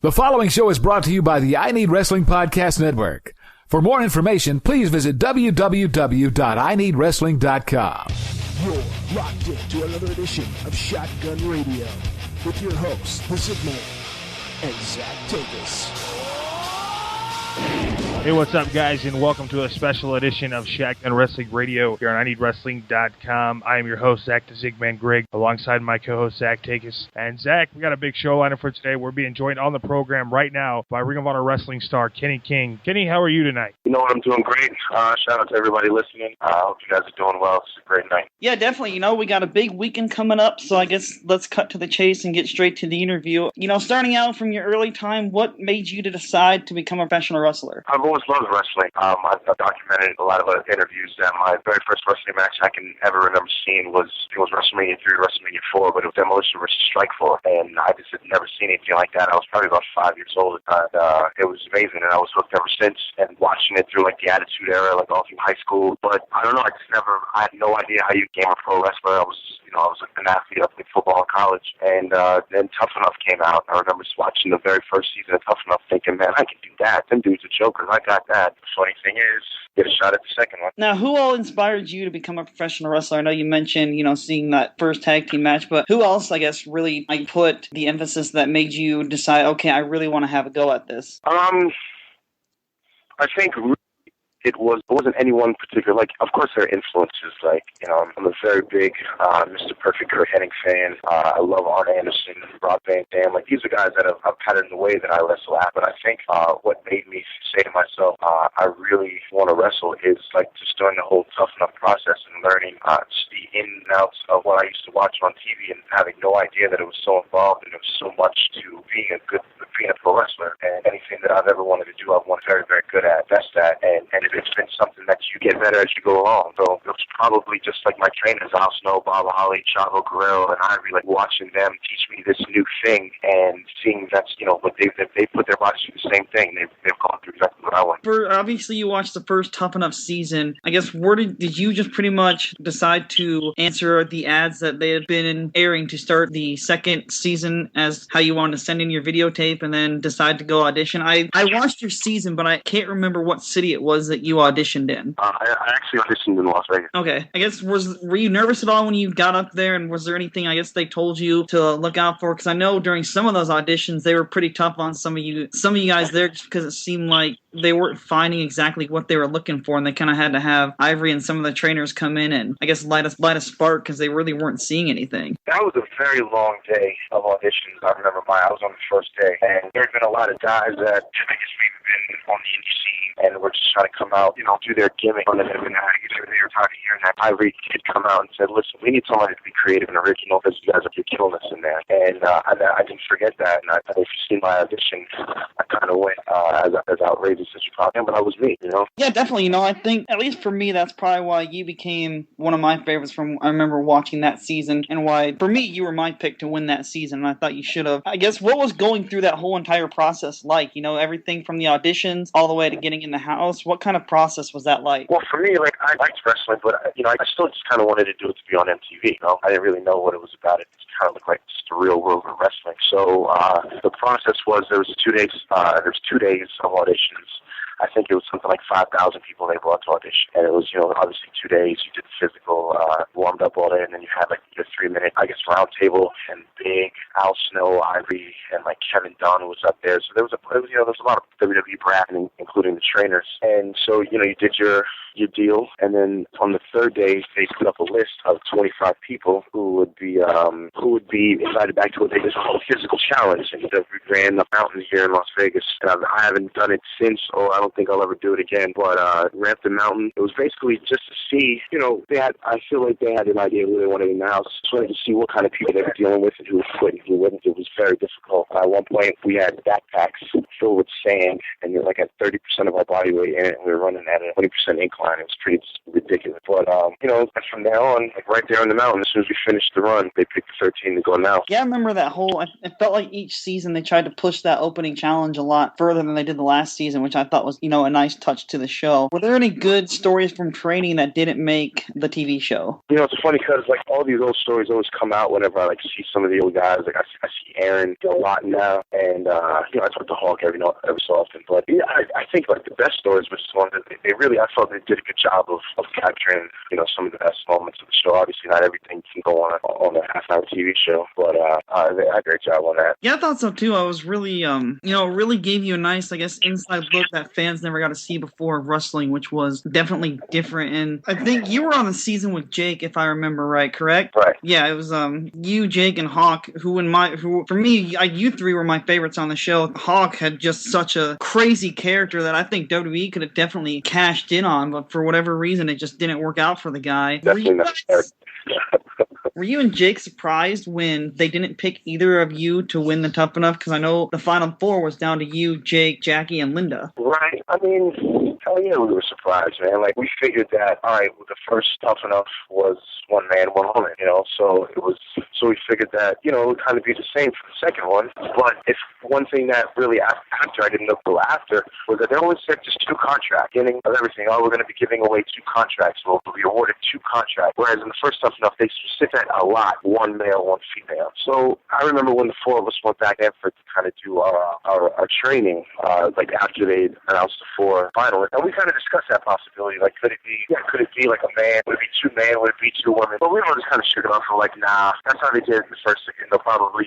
The following show is brought to you by the I Need Wrestling Podcast Network. For more information, please visit www.ineedwrestling.com. You're locked in to another edition of Shotgun Radio with your hosts, The Zigman and Zach Takus. Hey, what's up, guys, and welcome to a special edition of Shotgun Wrestling Radio here on INeedWrestling.com. I am your host, Zach the Zigman Grigg, alongside my co-host, Zach Takus. And Zach, we got a big show lineup for today. We're being joined on the program right now by Ring of Honor wrestling star Kenny King. Kenny, how are you tonight? You know what, I'm doing great. Shout out to everybody listening. I hope you guys are doing well. It's a great night. Yeah, definitely. You know, we got a big weekend coming up, so I guess let's cut to the chase and get straight to the interview. You know, starting out from your early time, what made you to decide to become a professional wrestler? I've always loved wrestling. I've documented a lot of interviews that my very first wrestling match I can ever remember seeing was WrestleMania 3, WrestleMania 4, but it was Demolition vs. Strikeforce, and I just had never seen anything like that. I was probably about 5 years old, and it was amazing, and I was hooked ever since, and watching it through, like, the Attitude Era, like, all through high school, but I don't know, I had no idea how you became a pro wrestler. I was an athlete. I played football in college, and then Tough Enough came out. I remember just watching the very first season of Tough Enough thinking, man, I can do that. Them dudes are jokers. I got that. The funny thing is, get a shot at the second one. Now, who all inspired you to become a professional wrestler? I know you mentioned, seeing that first tag team match, but who else, I guess, really put the emphasis that made you decide, okay, I really want to have a go at this? I think it wasn't any one particular, like, of course there are influences, like, I'm a very big Mr. Perfect Kurt Hennig fan. I love Arn Anderson, Rob Van Dam. Like, these are guys that have patterned the way that I wrestle at, but I think what made me say to myself, I really want to wrestle is, like, just during the whole Tough Enough process and learning just the ins and outs of what I used to watch on TV and having no idea that it was so involved and there was so much to being a pro wrestler. And anything that I've ever wanted to do, I've wanted very, very good at, best at, and it's been something that you get better as you go along. So it was probably just like my trainers, Al Snow, Bob Holly, Chavo Guerrero, and Ivory, like watching them teach me this new thing and seeing that's, what they put their bodies through the same thing. They've gone through exactly what I went. Obviously, you watched the first Tough Enough season. I guess, where did you just pretty much decide to answer the ads that they had been airing to start the second season as how you wanted to send in your videotape and then decide to go audition? I watched your season, but I can't remember what city it was that you auditioned in. I actually auditioned in Las Vegas. Okay. I guess, were you nervous at all when you got up there, and was there anything, I guess, they told you to look out for? Because I know during some of those auditions, they were pretty tough on some of you guys there, just because it seemed like they weren't finding exactly what they were looking for, and they kind of had to have Ivory and some of the trainers come in and, I guess, light a spark because they really weren't seeing anything. That was a very long day of auditions. I remember I was on the first day, and there had been a lot of guys that I guess maybe been on the indie scene and were just trying to come out, do their gimmick. And then they were talking here, and that Ivory kid come out and said, listen, we need somebody to be creative and original because you guys are killing us in there. And I didn't forget that. And if you've seen my audition, I kind of went as outrageous as you probably can, but I was me, Yeah, definitely. I think, at least for me, that's probably why you became one of my favorites from, I remember watching that season, and why, for me, you were my pick to win that season, and I thought you should have. I guess, what was going through that whole entire process like? Everything from the auditions all the way to getting in the house. What kind of process was that like? Well, for me, I liked wrestling, but, I still just kind of wanted to do it to be on MTV, I didn't really know what it was about. It just kind of looked like just the real world of wrestling. So, the process was, there was 2 days of auditions. I think it was something like 5,000 people they brought to audition. And it was, obviously 2 days. You did the physical, warmed up all day, and then you had your 3-minute, round table, and Big, Al Snow, Ivory, and Kevin Dunn was up there. So there was a lot of WWE brass, including the trainers. And so, you did your deal, and then on the third day they put up a list of 25 people who would be invited back to what they call a physical challenge. And we ran the mountain here in Las Vegas, and I haven't done it since. I don't think I'll ever do it again. But ran up the mountain. It was basically just to see, I feel like they had an idea of who they wanted in the house. Just wanted to see what kind of people they were dealing with and who would quit and who wouldn't. It was very difficult. At one point we had backpacks filled with sand, and you're like at 30% of our body weight in it, and we were running at a 20% incline. It was pretty ridiculous. But, from there on, like right there on the mountain, as soon as we finished the run, they picked the 13 to go now. Yeah, I remember that whole, it felt like each season they tried to push that opening challenge a lot further than they did the last season, which I thought was, a nice touch to the show. Were there any good stories from training that didn't make the TV show? It's funny because, like, all these old stories always come out whenever I, like, see some of the old guys. Like, I see Aaron a lot now, and, I talk to Hawk every so often. But, yeah, I think, like, the best stories was the ones that they really, I felt they did a good job of capturing, some of the best moments of the show. Obviously, not everything can go on a half-hour TV show, but they had a great job on that. Yeah, I thought so, too. I was really, really gave you a nice, I guess, inside look that fans never got to see before of wrestling, which was definitely different. And I think you were on the season with Jake, if I remember right, correct? Right. Yeah, it was you, Jake, and Hawk, who for me, you three were my favorites on the show. Hawk had just such a crazy character that I think WWE could have definitely cashed in on, but for whatever reason, it just didn't work out for the guy. Definitely not fair. Were you and Jake surprised when they didn't pick either of you to win the Tough Enough? Because I know the Final Four was down to you, Jake, Jackie, and Linda. Right. I mean, hell yeah, we were surprised, man. Like, we figured that, all right, well, the first Tough Enough was one man, one woman, so we figured that, it would kind of be the same for the second one. But if one thing that really after, I didn't know till after, was that they always said just 2 contracts, beginning of everything. Oh, we're going to be giving away 2 contracts. We'll be awarded 2 contracts. Whereas in the first Tough Enough, they specified a lot, 1 male, 1 female. So I remember when the 4 of us went back there to kind of do our training, like after they announced the 4 final, and we kind of discussed that possibility. Like, could it be like a man? Would it be 2 men? Would it be 2 women? But we all just kind of shook it off and like, nah, that's how they did it the first second. They'll probably,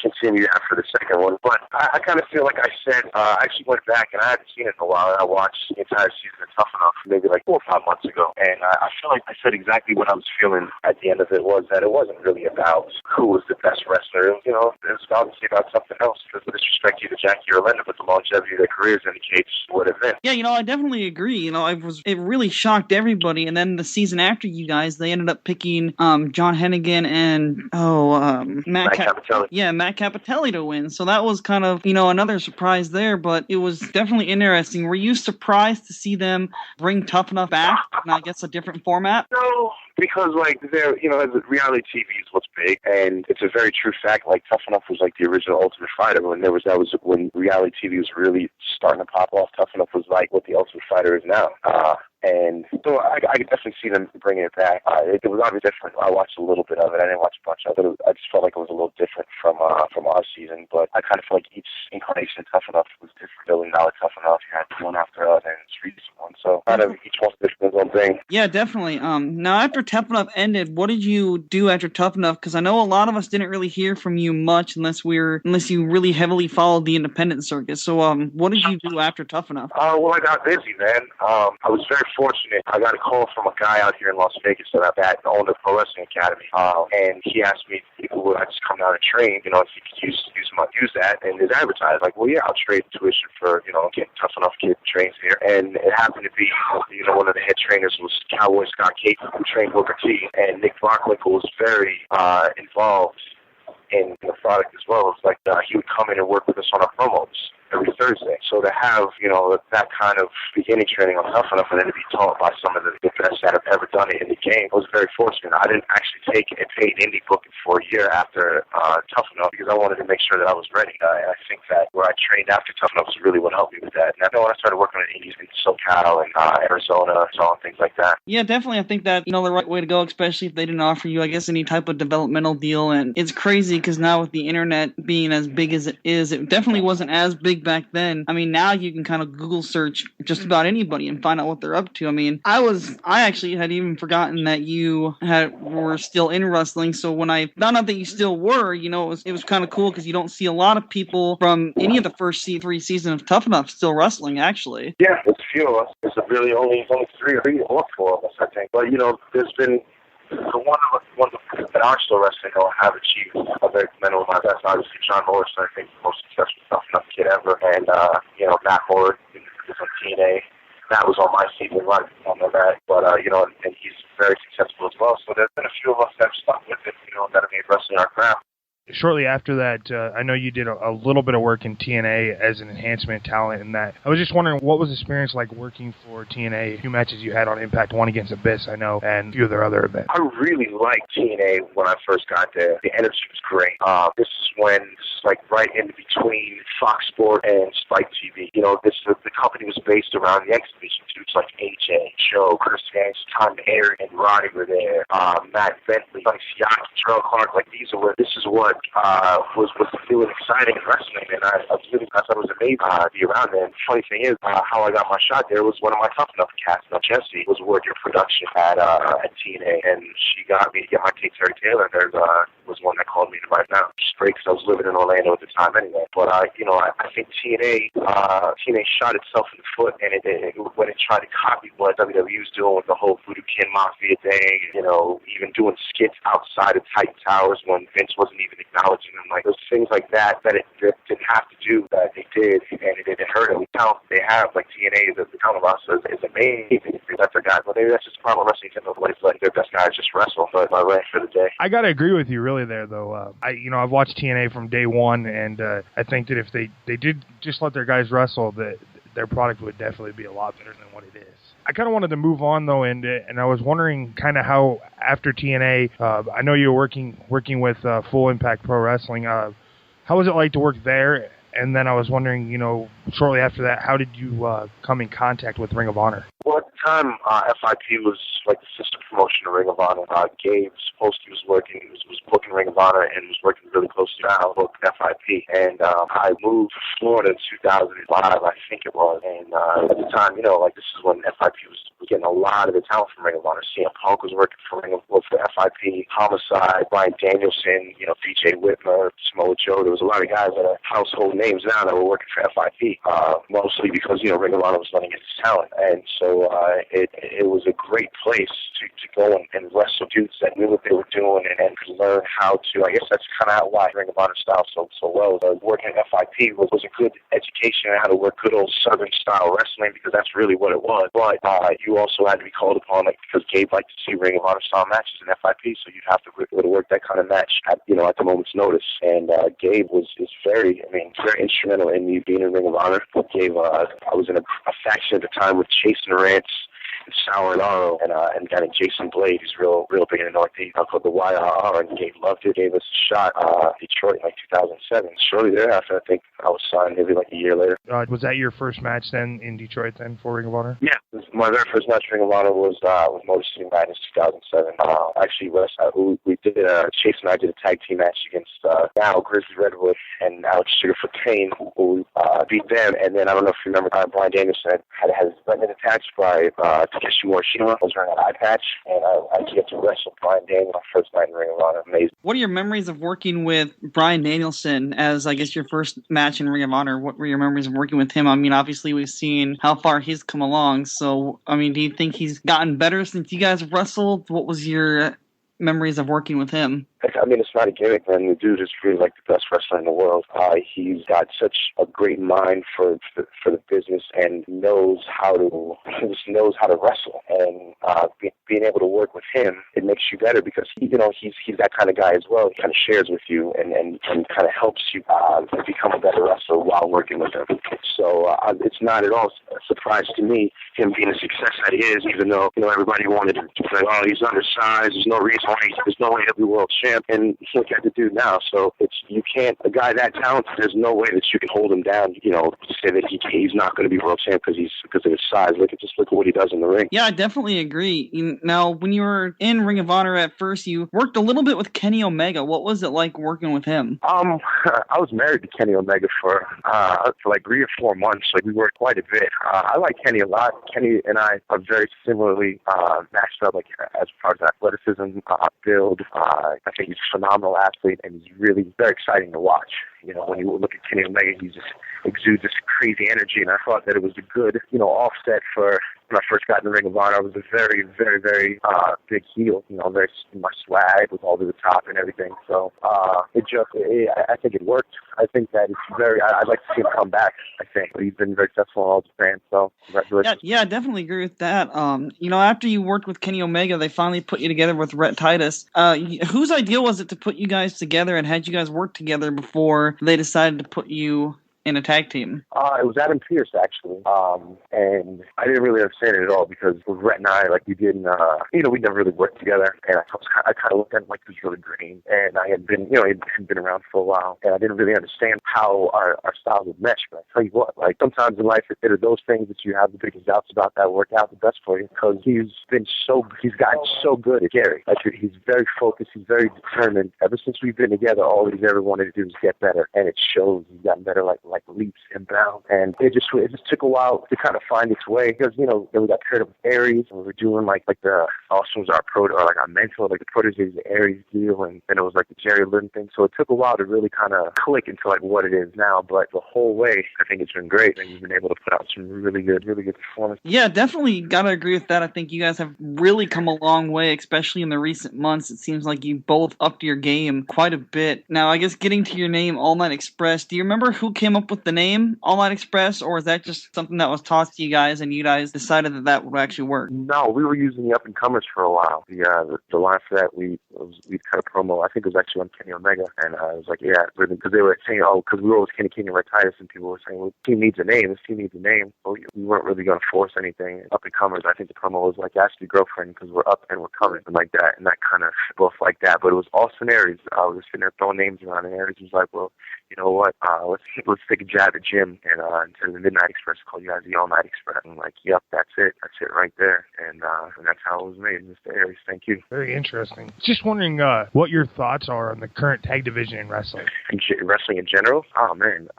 continue after the second one. But I kind of feel like I said, I actually went back and I hadn't seen it in a while, and I watched the entire season of Tough Enough maybe like 4 or 5 months ago, and I feel like I said exactly what I was feeling at the end of it, was that it wasn't really about who was the best wrestler. It was obviously about something else. With disrespect either Jackie or Linda, but the longevity of their careers indicates what it meant. Yeah, I definitely agree. It really shocked everybody, and then the season after you guys, they ended up picking John Hennigan and Matt Capitelli. Yeah, Matt Capitelli to win. So that was kind of, another surprise there, but it was definitely interesting. Were you surprised to see them bring Tough Enough back in, I guess, a different format? No, because, like, reality TV is what's big, and it's a very true fact. Like, Tough Enough was like the original Ultimate Fighter when that was when reality TV was really starting to pop off. Tough Enough was like what the Ultimate Fighter is now. And so I could definitely see them bringing it back. It was obviously different. I watched a little bit of it. I didn't watch a bunch of it. I just felt like it was a little different from our season. But I kind of feel like each incarnation of Tough Enough was different. $1 billion Tough Enough, you had one after other, and it's recent one. So kind of each one's different one thing. Yeah, definitely. Now after Tough Enough ended, what did you do after Tough Enough? Because I know a lot of us didn't really hear from you much unless you really heavily followed the independent circuit. So what did you do after Tough Enough? Well, I got busy, man. I was very fortunate. I got a call from a guy out here in Las Vegas that owned a pro wrestling academy, and he asked me if would I just come down and train, if he could use that, and his advertise. Like, well, yeah, I'll trade tuition for, getting Tough Enough kid trains here. And it happened to be, one of the head trainers was Cowboy Scott Cape, who trained Booker T, and Nick Bockwinkel was very involved in the product as well. It's like he would come in and work with us on our promos every Thursday. So to have, that kind of beginning training on Tough Enough and then to be taught by some of the best that have ever done it in the game, I was very fortunate. I didn't actually take a paid indie booking for a year after Tough Enough because I wanted to make sure that I was ready. And I think that where I trained after Tough Enough was really what helped me with that. And I know when I started working on indies in SoCal and Arizona and things like that. Yeah, definitely. I think that, the right way to go, especially if they didn't offer you, I guess, any type of developmental deal. And it's crazy because now with the internet being as big as it is, it definitely wasn't as big back then. I mean, now you can kind of Google search just about anybody and find out what they're up to. I mean, I actually had even forgotten that you were still in wrestling. So when I found out that you still were, it was kind of cool because you don't see a lot of people from any of the first 3 seasons of Tough Enough still wrestling, actually. Yeah, there's a few of us. There's really only 3 or 4 of us, I think. But, there's been the one that are still wrestling or have achieved a very mental my best. Obviously, John Morrison, I think, the most successful Tough Enough kid ever. And, Matt Horde is on TNA. Matt was on my season, right? I don't know that. But, and he's very successful as well. So there's been a few of us that have stuck with it, that have made wrestling our craft. shortly after that, I know you did a little bit of work in TNA as an enhancement talent in that. I was just wondering, what was the experience like working for TNA? A few matches you had on Impact, one against Abyss, I know, and a few of their other events. I really liked TNA when I first got there. The energy was great. This is like right in between Fox Sport and Spike TV. You know, the company was based around the X Division too. It's like AJ, Joe, Chris Gaines, Tom Ayer, and Roddy were there. Matt Bentley, Sonny Siaki, Terrell Clark. Like this is what was new and exciting in wrestling, and I thought it was amazing to be around there. And the funny thing is, how I got my shot there was one of my Tough Enough cats. Now Jessie was working production at TNA, and she got me to get my take Terry Taylor. There was one that called me to right now. Just great because I was living in Orlando at the time anyway. But I think TNA shot itself in the foot, and when it tried to copy what WWE was doing with the whole Voodoo Kin Mafia thing, you know, even doing skits outside of Titan Towers when Vince wasn't even acknowledging them, like those things like that it didn't have to do, that they did, and it didn't hurt them. The talent they have, like TNA, the talent roster is amazing. That's their guys. But maybe that's just a problem wrestling team of what it's like. Their best guys just wrestle. But my rant for the day. I gotta agree with you really there though. I've watched TNA from day one, and I think that if they did just let their guys wrestle, that their product would definitely be a lot better than what it is. I kind of wanted to move on though, and I was wondering kind of how after TNA, I know you were working with Full Impact Pro Wrestling. How was it like to work there? And then I was wondering, you know, shortly after that, how did you come in contact with Ring of Honor? Well, at the time, FIP was like the sister promotion of Ring of Honor. Gabe Sapolsky was booking Ring of Honor and was working really closely now with FIP. And I moved to Florida in 2005, I think it was. And at the time, you know, like this is when FIP was getting a lot of the talent from Ring of Honor. CM Punk was working for FIP, Homicide, Bryan Danielson, you know, DJ Whitmer, Samoa Joe. There was a lot of guys that are household names now that were working for FIP, mostly because, you know, Ring of Honor was letting get his talent. And so it was a great place to go and wrestle dudes that knew what they were doing and could learn how to. I guess that's kind of why Ring of Honor style so well. Working at FIP was a good education on how to work good old Southern style wrestling, because that's really what it was. But you also had to be called upon, like, because Gabe liked to see Ring of Honor style matches in FIP, so you'd have to work that kind of match at the moment's notice. And Gabe is very instrumental in me being in Ring of Honor. Gabe, I was in a faction at the time with Jason Rance, Sour and Aro, and kind of Jason Blade, who's real big in the Northeast, called the YRR, and Gabe loved it, gave us a shot. Detroit in like 2007. Shortly thereafter, I think I was signed maybe like a year later. Was that your first match then in Detroit then for Ring of Honor? Yeah, my very first match in Ring of Honor was Motor City Madness 2007. Actually, we did Chase and I did a tag team match against now Grizzly Redwood and Alex Sugarfoot Kane, who beat them. And then I don't know if you remember, Bryan Danielson had his retina attached by Takeshi Morishima. I was wearing an eye patch, and I get to wrestle Bryan Danielson my first night in Ring of Honor. Amazing. What are your memories of working with Bryan Danielson as, I guess, your first match in Ring of Honor? What were your memories of working with him? I mean, obviously we've seen how far he's come along. So, I mean, do you think he's gotten better since you guys wrestled? What was your memories of working with him? I mean, it's not a gimmick, man. The dude is really like the best wrestler in the world. He's got such a great mind for the business and knows how to wrestle. And being able to work with him, it makes you better, because he's that kind of guy as well. He kind of shares with you and kind of helps you become a better wrestler while working with him. So it's not at all a surprise to me, him being the success that he is, even though, you know, everybody wanted to say, oh, he's undersized. There's no reason why there's no way he'll be world champ. And look at the dude now. So a guy that talented, there's no way that you can hold him down, you know, say that he's not going to be world champ because of his size. Look at what he does in the ring. Yeah, I definitely agree. Now, when you were in Ring of Honor at first, you worked a little bit with Kenny Omega. What was it like working with him? I was married to Kenny Omega for like 3 or 4 months. Like, we worked quite a bit. I like Kenny a lot. Kenny and I are very similarly matched up, like as far as athleticism, build. I think he's a phenomenal athlete, and he's really very exciting to watch. You know, when you look at Kenny Omega, exude this crazy energy, and I thought that it was a good, offset for when I first got in the Ring of Honor. I was a very, very, very big heel, very my swag was all to the top and everything. So I think it worked. I think that it's I'd like to see him come back. I think he's been very successful in All Japan. So congratulations. Yeah, I definitely agree with that. After you worked with Kenny Omega, they finally put you together with Rhett Titus. Whose idea was it to put you guys together, and had you guys worked together before they decided to put you in a tag team? It was Adam Pearce, actually. And I didn't really understand it at all because with Rhett and I, we didn't, we never really worked together. And I kind of looked at him like he was really green. And I had been, he had been around for a while. And I didn't really understand how our styles would mesh. But I tell you what, sometimes in life, it are those things that you have the biggest doubts about that work out the best for you, because he's gotten so good at Gary. He's very focused. He's very determined. Ever since we've been together, all he's ever wanted to do is get better. And it shows. He's gotten better like leaps and bounds, and it just took a while to kind of find its way, because then we got paired up with Aries, and we were doing like the also was our mentor, the proteges the Aries deal, and then it was like the Jerry Lynn thing. So it took a while to really kind of click into what it is now, but the whole way I think it's been great, and we've been able to put out some really good performance. Yeah, definitely gotta agree with that. I think you guys have really come a long way, especially in the recent months. It seems like you both upped your game quite a bit. Now, I guess getting to your name, All Night Express, do you remember who came up with the name All Night Express, or is that just something that was tossed to you guys and you guys decided that would actually work? No, we were using the up-and-comers for a while. The line for that, we cut a promo. I think it was actually on Kenny Omega, and I was like, yeah, because they were saying, because we were always Kenny King and Red Titus, and people were saying, well, this team needs a name. Well, we weren't really going to force anything. Up-and-comers, I think the promo was like, ask your girlfriend, because we're up and we're coming, and like that, and that kind of both like that. But it was Austin Aries. I was sitting there throwing names around, and Aries was like, well, you know what, let's take a jab at Jim, and instead of the Midnight Express, call you guys the All Night Express. I'm like, yep, that's it right there, and that's how it was made, Mr. Aries. Thank you. Very interesting. Just wondering what your thoughts are on the current tag division in wrestling. Wrestling in general? Oh man,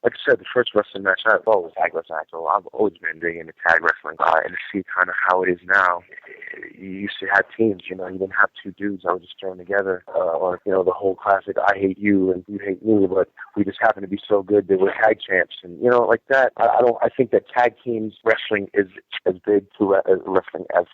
like I said, the first wrestling match I thought was tag wrestling. So I've always been big into tag wrestling, and to see kind of how it is now. You used to have teams, you didn't have two dudes that were just thrown together, or the whole classic I hate you and you hate me, but we just happen to be so good that we're tag champs, and like that. I think that tag teams wrestling is as big to wrestling as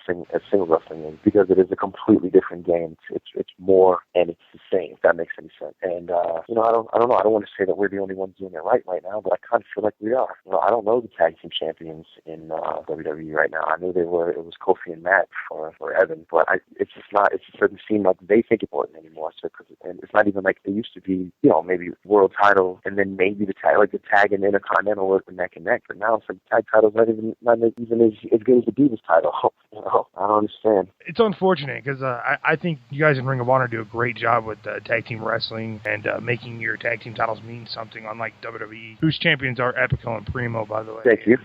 single wrestling is, because it is a completely different game. It's more, and it's the same, if that makes any sense. And I don't know. I don't want to say that we're the only ones doing it right now, but I kind of feel like we are. I don't know the tag team champions in WWE right now. I knew they were. It was Kofi and Matt for Evan, but it just doesn't seem like they think important anymore. So and it's not even like they used to be. Maybe world title, and then maybe the tag and Intercontinental was neck and neck. But now it's like the tag title's not even as good as the Divas title. I don't understand. It's unfortunate because I think you guys in Ring of Honor do a great job with tag team wrestling and making your tag team titles mean something, unlike WWE, whose champions are Epico and Primo, by the way. Thank you.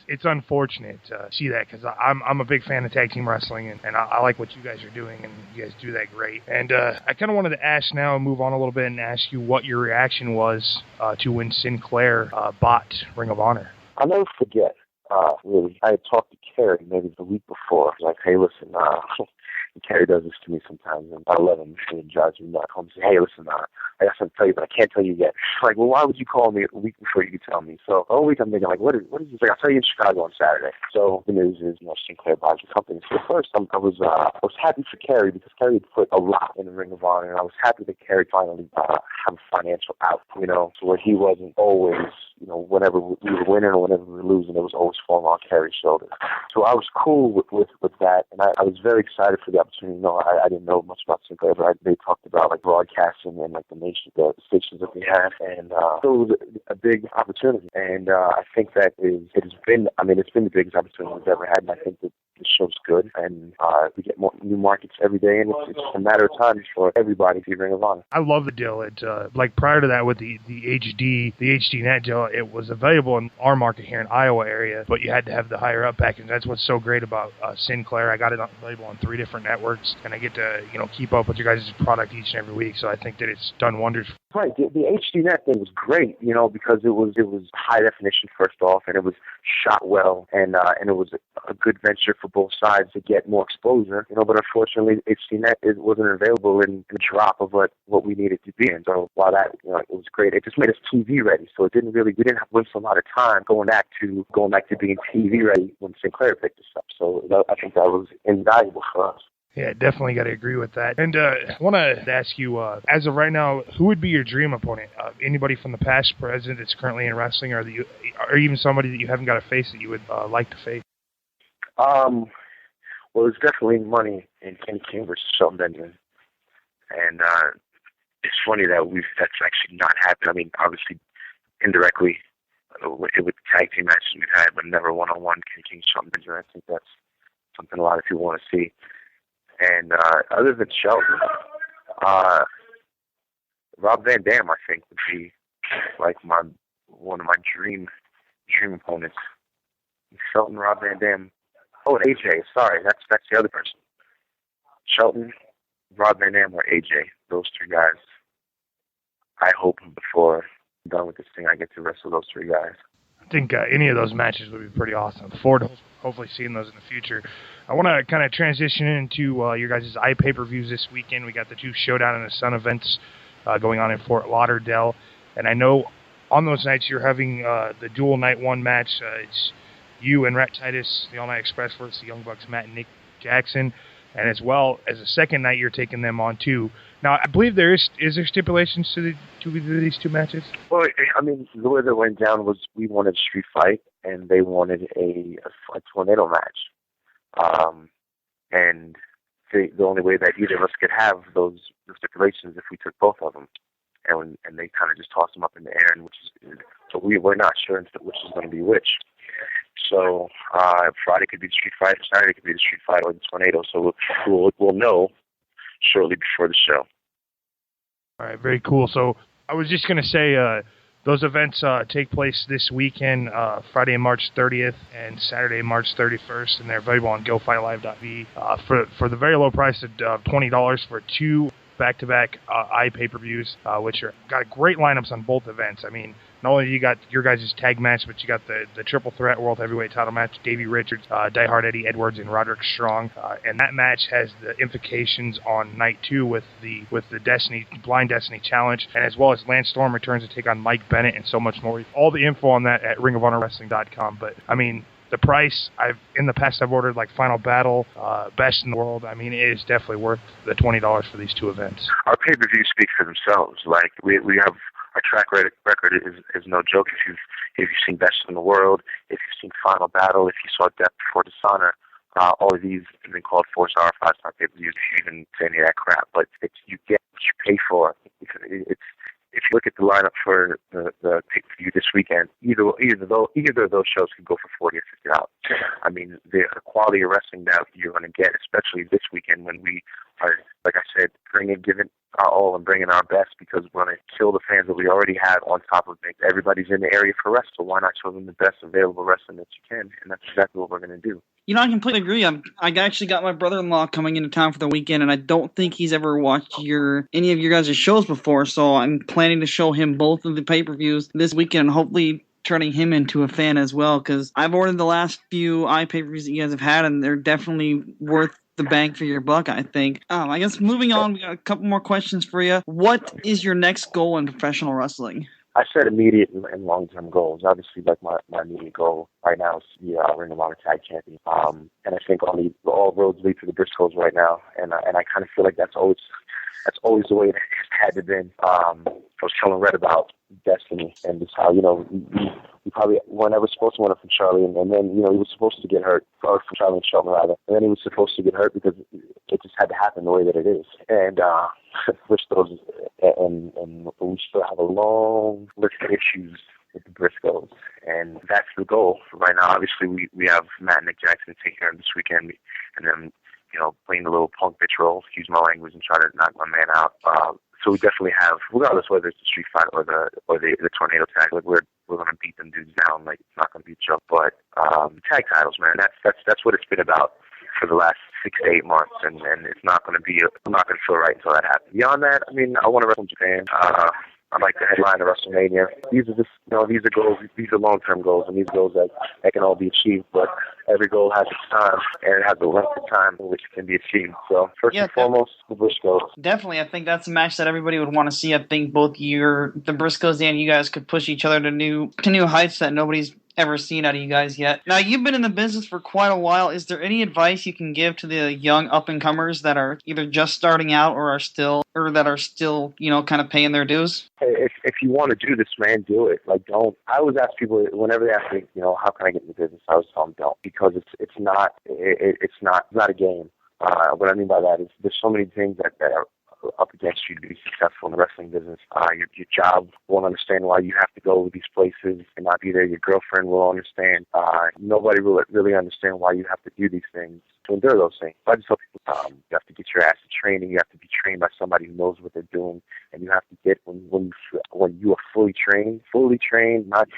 It's unfortunate to see that, because I'm a big fan of tag team wrestling, and I like what you guys are doing, and you guys do that great. And I kind of wanted to ask now, move on a little bit, and ask you what your reaction was to when Sinclair bought Ring of Honor. I'll never forget. Really, I had talked to Kerry maybe the week before. Like, hey, listen, Kerry does this to me sometimes, and I love him. He drives me nuts. He says, hey, listen, I got something to tell you, but I can't tell you yet. Like, well, why would you call me a week before you could tell me? So all week I'm thinking, like, what is this? Like, I'll tell you in Chicago on Saturday. So the news is, Sinclair buys the company. So first, I was happy for Kerry, because Kerry had put a lot in the Ring of Honor, and I was happy that Kerry finally had a financial out, so where he wasn't always, whenever we were winning or whenever we were losing, it was always falling on Kerry's shoulders. So I was cool with that, and I was very excited for the opportunity. I didn't know much about Sinclair, but they talked about broadcasting and the stations that we had, and so it was a big opportunity. And I think that it's been the biggest opportunity we've ever had, and I think that the show's good, and we get more new markets every day, and it's just a matter of time for everybody to Ring of Honor. I love the deal. It prior to that with the HD Net deal, it was available in our market here in Iowa area, but you had to have the higher up package. That's what's so great about Sinclair. I got it available on 3 different networks, and I get to keep up with your guys' product each and every week. So I think that it's done wonders Right, the HDNet thing was great, because it was high definition first off, and it was shot well, and it was a good venture for both sides to get more exposure, But unfortunately, HDNet it wasn't available in the drop of what we needed to be in. So while that it was great, it just made us TV ready. So we didn't have to waste a lot of time going back to being TV ready when Sinclair picked us up. So I think that was invaluable for us. Yeah, definitely got to agree with that. And I want to ask you, as of right now, who would be your dream opponent? Anybody from the past, present, that's currently in wrestling, or even somebody that you haven't got to face that you would like to face? Well, it's definitely money in Kenny King versus Shelton Benjamin. And it's funny that that's actually not happened. I mean, obviously, indirectly, with the tag team matches we've had, but never one-on-one Kenny King, Shelton Benjamin. I think that's something a lot of people want to see. And other than Shelton, Rob Van Dam, I think, would be like one of my dream opponents. Shelton, Rob Van Dam. Oh, and AJ. Sorry, that's the other person. Shelton, Rob Van Dam, or AJ. Those three guys. I hope before I'm done with this thing, I get to wrestle those three guys. I think any of those matches would be pretty awesome. Look forward to hopefully seeing those in the future. I want to kind of transition into your guys' pay-per-views this weekend. We got the two Showdown in the Sun events going on in Fort Lauderdale. And I know on those nights you're having the dual night one match. It's you and Rhett Titus, the All Night Express versus the Young Bucks, Matt and Nick Jackson. And as well as a second night, you're taking them on too. Now, I believe is there stipulations to these two matches? Well, I mean, the way that went down was we wanted a street fight, and they wanted a tornado match. And the only way that either of us could have those stipulations if we took both of them. And they kind of just tossed them up in the air, and so we're not sure which is going to be which. So Friday could be the street fight, Saturday could be the street fight, or the tornado. So we'll know shortly before the show. All right, very cool. So I was just going to say those events take place this weekend, Friday, March 30th, and Saturday, March 31st, and they're available on GoFightLive.v for the very low price of $20 for two back-to-back pay-per-views, which got great lineups on both events. I mean, not only you got your guys' tag match, but you got the triple threat world heavyweight title match, Davey Richards, Die Hard Eddie Edwards, and Roderick Strong, and that match has the implications on night two with the Blind Destiny Challenge, and as well as Lance Storm returns to take on Mike Bennett and so much more. All the info on that at ringofhonorwrestling.com. But I mean, the price, in the past I've ordered like Final Battle, Best in the World. I mean, it is definitely worth the $20 for these two events. Our pay-per-views speak for themselves. Like we have our track record is no joke. If you've seen Best in the World, if you've seen Final Battle, if you saw Death Before Dishonor, all of these have been called 4-star, 5-star pay-per-views. If you even say any of that crap, but you get what you pay for. If you look at the lineup for the pay-per-view this weekend, either of those shows could go for $40 or $50. I mean, the quality of wrestling that you're going to get, especially this weekend when we are, like I said, giving our all and bringing our best, because we're going to kill the fans that we already have on top of it. Everybody's in the area for wrestling, so why not show them the best available wrestling that you can? And that's exactly what we're going to do. I completely agree. I actually got my brother-in-law coming into town for the weekend, and I don't think he's ever watched any of your guys' shows before, so I'm planning to show him both of the pay-per-views this weekend, and hopefully turning him into a fan as well, because I've ordered the last few pay-per-views that you guys have had, and they're definitely worth the bang for your buck, I think. I guess moving on, we got a couple more questions for you. What is your next goal in professional wrestling? I set immediate and long-term goals. Obviously, like my immediate goal right now is to be Ring of Honor Tag Champion. And I think all roads lead to the Briscoes right now. And I kind of feel like that's always the way it had to been. I was telling Red about Destiny and just how, we probably weren't ever supposed to win it from Charlie, and then, he was supposed to get hurt, or from Charlie and Shelton rather, and then he was supposed to get hurt because it just had to happen the way that it is. And Briscoes, and we still have a long list of issues with the Briscoes, and that's the goal right now. Obviously, we have Matt and Nick Jackson taking care of this weekend, and then, playing the little punk bitch role, excuse my language, and try to knock my man out. So we definitely have, regardless whether it's the street fight or the tornado tag, like we're going to beat them dudes down. Like, it's not going to be a joke. But tag titles, man, that's what it's been about for the last 6 to 8 months, and it's not going to be. I'm not going to feel right until that happens. Beyond that, I mean, I want to wrestle in Japan. I'd like to headline the WrestleMania. These are just, these are goals. These are long-term goals, and these goals that can all be achieved. But every goal has its time, and it has a length of time in which it can be achieved. So first and foremost, the Briscoes. Definitely, I think that's a match that everybody would want to see. I think both the Briscoes and you guys could push each other to new heights that nobody's ever seen out of you guys yet. Now, you've been in the business for quite a while. Is there any advice you can give to the young up-and-comers that are either just starting out or that are still, kind of paying their dues? If you want to do this, man, do it. Like, don't. I always ask people whenever they ask me, how can I get in the business? I always tell them don't, because it's not a game. What I mean by that is there's so many things that are up against you to be successful in the wrestling business. Your job won't understand why you have to go to these places and not be there. Your girlfriend will understand. Nobody will really understand why you have to do these things, to endure those things. I just tell people you have to get your ass to training. You have to be trained by somebody who knows what they're doing, and you have to get when you are fully trained, not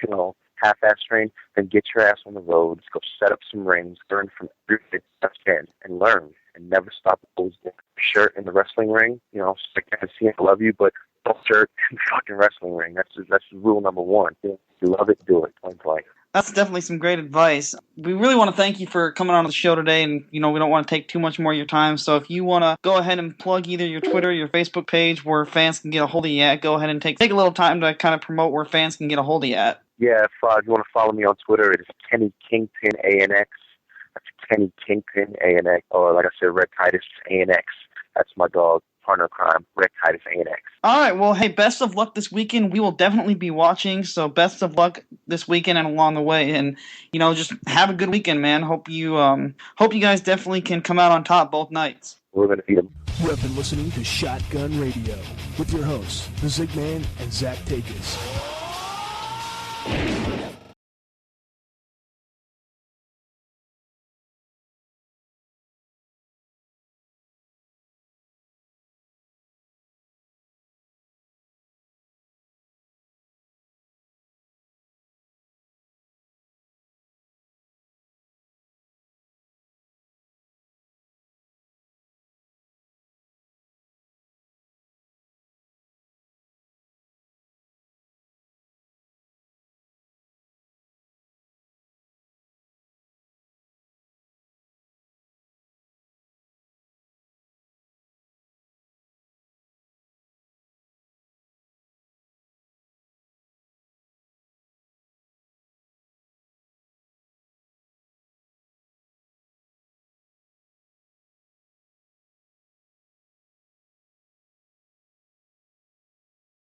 half-ass trained, then get your ass on the road. Go set up some rings, learn from everything you can, and learn. And never stop always get a shirt in the wrestling ring. I can see I love you, but don't shirt in the fucking wrestling ring. That's rule number one. If you love it, do it. Point blank. That's definitely some great advice. We really want to thank you for coming on the show today, and we don't want to take too much more of your time. So if you want to go ahead and plug either your Twitter or your Facebook page where fans can get a hold of you at, go ahead and take a little time to kind of promote where fans can get a hold of you at. Yeah, if you want to follow me on Twitter, it is Kenny Kingpin ANX. That's Kenny Kingpin ANX, or like I said, Red Titus ANX. That's my dog, partner of crime, Red Titus ANX. All right, well, hey, best of luck this weekend. We will definitely be watching, so best of luck this weekend and along the way. And just have a good weekend, man. Hope you guys definitely can come out on top both nights. We're gonna beat them. You have been listening to Shotgun Radio with your hosts, the Zigman and Zach Takis.